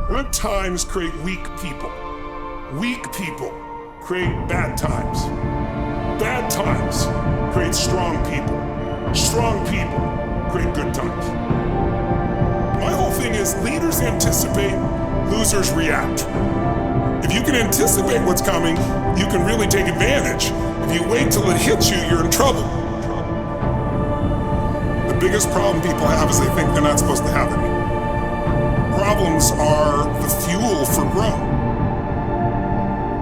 Good times create weak people. Weak people create bad times. Bad times create strong people. Strong people create good times. My whole thing is leaders anticipate, losers react. If you can anticipate what's coming, you can really take advantage. If you wait till it hits you, you're in trouble. The biggest problem people have is they think they're not supposed to have any. Problems are the fuel for growth.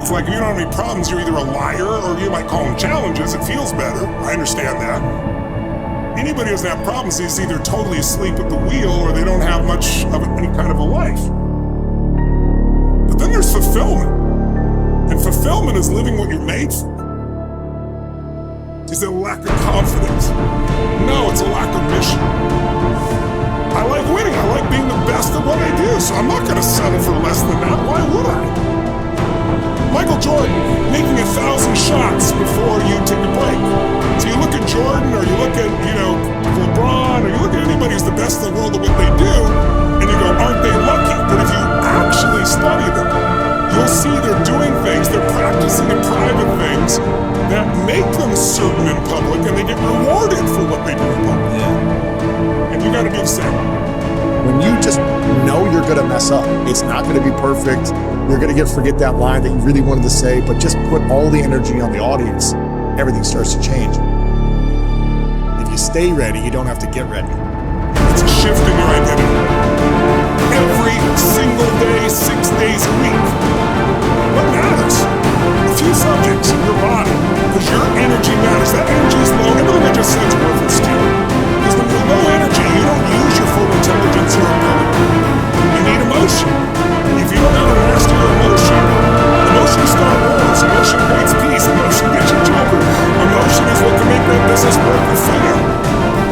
It's like if you don't have any problems, you're either a liar or you might call them challenges. It feels better. I understand that. Anybody who doesn't have problems is either totally asleep at the wheel or they don't have much of any kind of a life. But then there's fulfillment. And fulfillment is living what you're made for. Is it a lack of confidence? No, it's a lack of mission. I like winning. I like being the best at what I do, so I'm not going to settle for less than that. Why would I? Michael Jordan making 1,000 shots before you take a break. So you look at Jordan, or you look at, LeBron, or you look at anybody who's the best in the world at what they do, and you go, aren't they lucky? But if you actually study them, you'll see they're doing things, they're practicing in private things that make them certain in public, and they get rewarded for what they do in public. Yeah. And you gotta do the same. When you just know you're gonna mess up, it's not gonna be perfect, you're gonna forget that line that you really wanted to say, but just put all the energy on the audience, everything starts to change. If you stay ready, you don't have to get ready. It's a shift in your identity. Every single day, 6 days a week. What matters? A few subjects in your body, because your energy matters. That energy is low. Everything I just said is worthless to you. Because when you're low energy, you don't use your full intelligence or ability. You need emotion. If you don't know how to master your emotion, emotion starts wars. Emotion creates peace. Emotion gets you children. Emotion is what can make that business work or fail.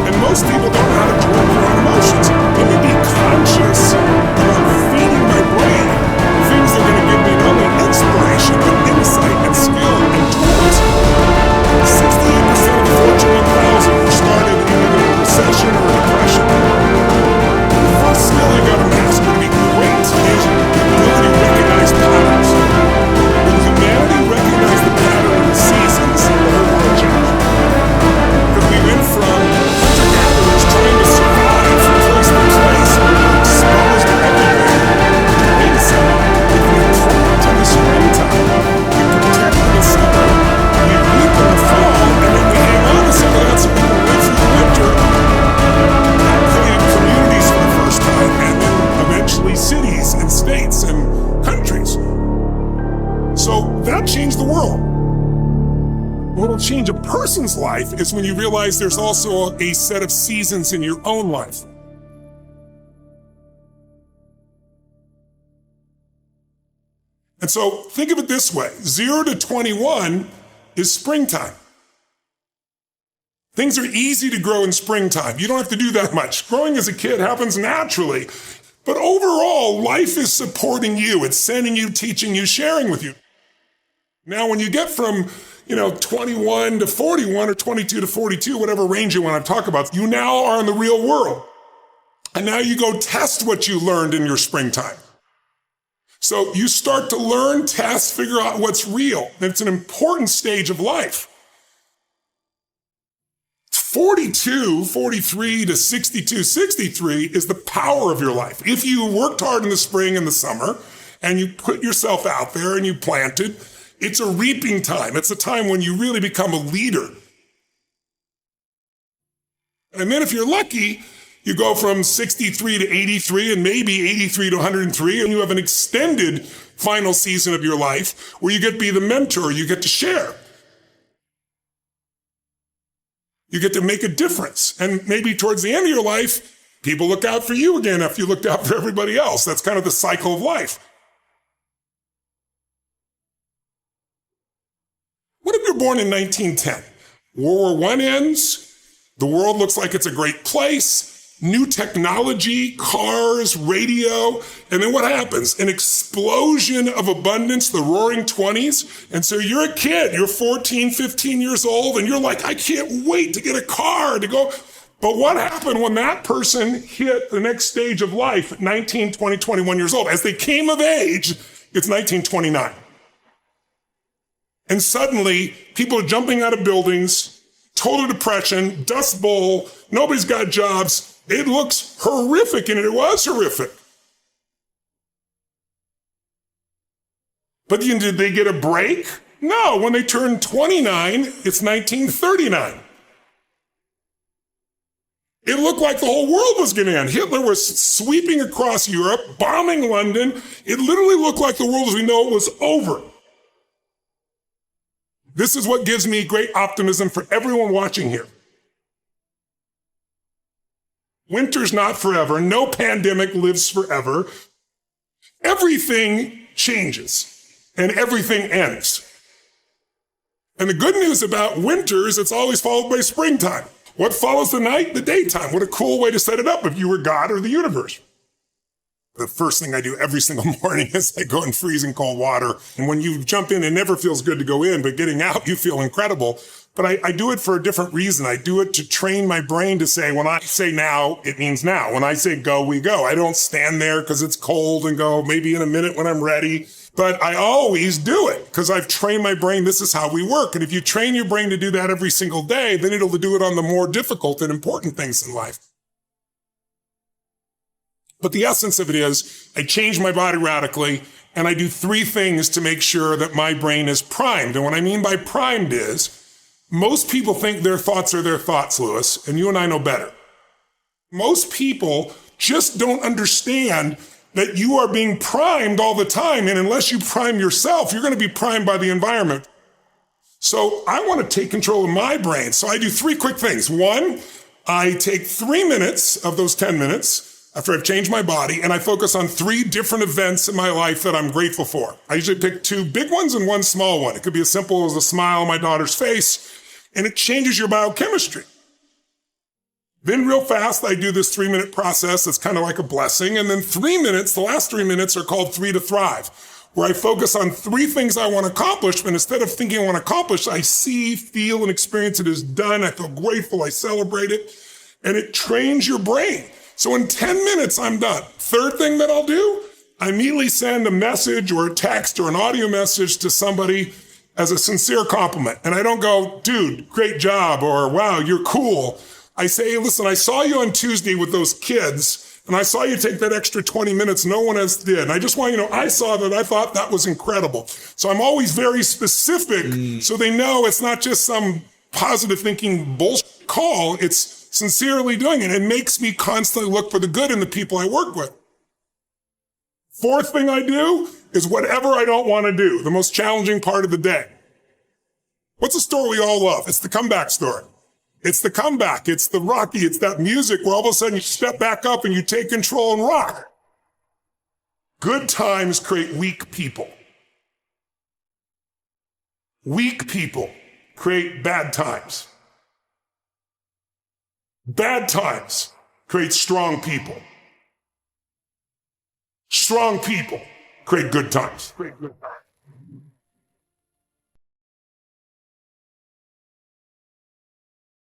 And most people don't know how to direct their own emotions. Let me be conscious about feeding my brain things that are going to give me not only inspiration, but insight and skill and tools. 68% of the Fortune 1000 were started in either a recession or a depression. The first skill you got to master to be great is the ability to recognize patterns. When humanity recognized the pattern of the seasons, the whole world changed. Because we went from hunter-gatherers trying to survive from place to place, exposed to everything. Inside, if we plant in the springtime, we protect in the summer, we reap in the fall, and then we hang on to some of that so we can live through the winter. That created communities for the first time, and then eventually cities and states and countries. So that changed the world. What will change a person's life is when you realize there's also a set of seasons in your own life. And so think of it this way, 0 to 21 is springtime. Things are easy to grow in springtime. You don't have to do that much. Growing as a kid happens naturally. But overall, life is supporting you. It's sending you, teaching you, sharing with you. Now, when you get from 21 to 41 or 22 to 42, whatever range you want to talk about, you now are in the real world. And now you go test what you learned in your springtime. So you start to learn, test, figure out what's real. And it's an important stage of life. 42, 43 to 62, 63 is the power of your life. If you worked hard in the spring and the summer and you put yourself out there and you planted, it's a reaping time. It's a time when you really become a leader. And then if you're lucky, you go from 63 to 83 and maybe 83 to 103, and you have an extended final season of your life where you get to be the mentor, you get to share. You get to make a difference. And maybe towards the end of your life, people look out for you again after you looked out for everybody else. That's kind of the cycle of life. What if you're born in 1910? World War I ends, the world looks like it's a great place, new technology, cars, radio, and then what happens? An explosion of abundance, the roaring 20s. And so you're a kid, you're 14, 15 years old, and you're like, I can't wait to get a car, to go But what happened when that person hit the next stage of life at 19, 20, 21 years old? As they came of age, it's 1929. And suddenly, people are jumping out of buildings, total depression, Dust Bowl, nobody's got jobs. It looks horrific, and it was horrific. But did they get a break? No, when they turned 29, it's 1939. It looked like the whole world was going to end. Hitler was sweeping across Europe, bombing London. It literally looked like the world as we know it was over. This is what gives me great optimism for everyone watching here. Winter's not forever. No pandemic lives forever. Everything changes and everything ends. And the good news about winter is it's always followed by springtime. What follows the night? The daytime. What a cool way to set it up if you were God or the universe. The first thing I do every single morning is I go in freezing cold water. And when you jump in, it never feels good to go in, but getting out, you feel incredible. But I do it for a different reason. I do it to train my brain to say, when I say now, it means now. When I say go, we go. I don't stand there because it's cold and go maybe in a minute when I'm ready. But I always do it because I've trained my brain. This is how we work. And if you train your brain to do that every single day, then it'll do it on the more difficult and important things in life. But the essence of it is I change my body radically and I do 3 things to make sure that my brain is primed. And what I mean by primed is most people think their thoughts are their thoughts, Lewis, and you and I know better. Most people just don't understand that you are being primed all the time. And unless you prime yourself, you're going to be primed by the environment. So I want to take control of my brain. So I do 3 quick things. 1, I take 3 minutes of those 10 minutes after I've changed my body, and I focus on 3 different events in my life that I'm grateful for. I usually pick 2 big ones and 1 small one. It could be as simple as a smile on my daughter's face, and it changes your biochemistry. Then real fast, I do this 3-minute process that's kind of like a blessing, and then 3 minutes, the last 3 minutes are called 3 to Thrive, where I focus on 3 things I want to accomplish, but instead of thinking I want to accomplish, I see, feel, and experience it as done. I feel grateful, I celebrate it, and it trains your brain. So in 10 minutes, I'm done. 3rd thing that I'll do, I immediately send a message or a text or an audio message to somebody as a sincere compliment. And I don't go, dude, great job, or wow, you're cool. I say, hey, listen, I saw you on Tuesday with those kids, and I saw you take that extra 20 minutes no one else did. And I just want you to know, I saw that, I thought that was incredible. So I'm always very specific so they know it's not just some positive thinking bullshit call, it's sincerely doing it. It makes me constantly look for the good in the people I work with. 4th thing I do is whatever I don't want to do, the most challenging part of the day. What's a story we all love? It's the comeback story. It's the comeback. It's the Rocky. It's that music where all of a sudden you step back up and you take control and rock. Good times create weak people. Weak people create bad times. Bad times create strong people. Strong people create good times.